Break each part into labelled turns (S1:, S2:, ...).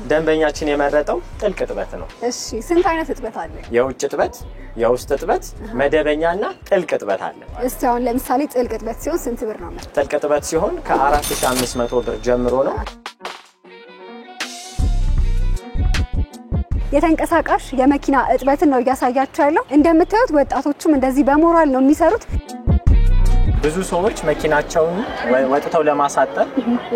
S1: ደንበኛችን የመረጠው ጥልቅ እጥበት ነው።
S2: እሺ ስንት አይነት እጥበት አለ?
S1: የውጭ እጥበት፣ የውስጥ እጥበት፣ መደበኛና ጥልቅ እጥበት አለ።
S2: እስቲ አሁን ለምሳሌ ጥልቅ እጥበት ሲሆን ስንት ብር ነው?
S1: ጥልቅ እጥበት ሲሆን ከ4500 ብር ጀምሮ ነው።
S2: የተንቀሳቃሽ የመኪና እጥበትን ነው ያሳያችሁ ያለው። እንደምታዩት ወጣቶቹም እንደዚህ በሞራል ነው የሚሰሩት።
S1: ብዙ ሰዎች መኪናቸውን ወጥተው ለማሳጠር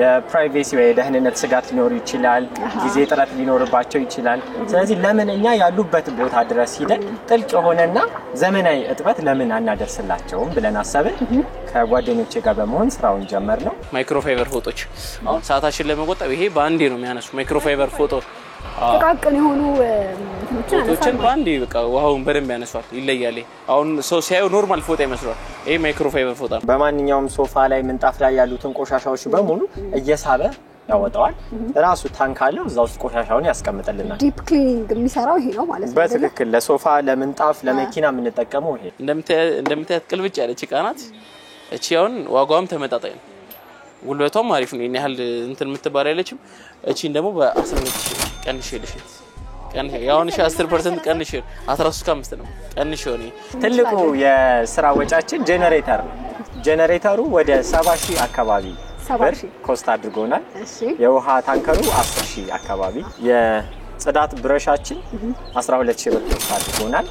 S1: የፕራይቬሲ ወይ የደህንነት ስጋት ሊኖር ይችላል፣ ጊዜ ጥረት ሊኖርባቸው ይችላል። ስለዚህ ለምን እኛ ያሉበት ቦታ ድረስ ሄደን ጥልቅ የሆነና ዘመናዊ እጥበት ለምን አናደርስላቸውም ብለን አሰብን። ከጓደኞቼ ጋር በመሆን ስራውን ጀመርነው።
S3: ማይክሮፋይበር ፎቶች አሁን ሰዓታችን ለመቆጠብ ይሄ ባንዴ ነው የሚያነሱ ማይክሮፋይበር ፎቶ
S2: ጥቃቅን የሆኑ
S3: ፎቶችን ባንዴ በቃ ውሃውን በደንብ ያነሷል። ይለያል። አሁን ሰው ሲያዩ ኖርማል ፎቶ ይመስላል። ይሄ ማይክሮፋይበር ፎቶ ነው።
S1: በማንኛውም ሶፋ ላይ ምንጣፍ ላይ ያሉትን ቆሻሻዎች በሙሉ እየሳበ ያወጣዋል። ራሱ ታንክ አለው፣ እዛው ውስጥ ቆሻሻውን ያስቀምጥልናል።
S2: ዲፕ ክሊኒንግ የሚሰራው ይሄ ነው ማለት ነው።
S1: በትክክል ለሶፋ፣ ለምንጣፍ፣ ለመኪና የምንጠቀመው ይሄ።
S3: እንደምታያት ቅልብጭ ያለች እቃ ናት። እቺ አሁን ዋጋዋም ተመጣጣኝ ነው። ጉልበቷም አሪፍ ነው። ያህል እንትን የምትባል ያለችም እቺን ደግሞ በ12 ቀንሼልሽ ያውን 10% ቀንሼ 13.5 ነው ቀንሼ ነው።
S1: ትልቁ የስራ ወጫችን ጄነሬተር ነው። ጄነሬተሩ ወደ 70,000 አካባቢ ብር ኮስት አድርጎናል። የውሃ ታንከሩ 10,000 አካባቢ፣ የጽዳት ብረሻችን 12,000 ብር ኮስት አድርጎናል።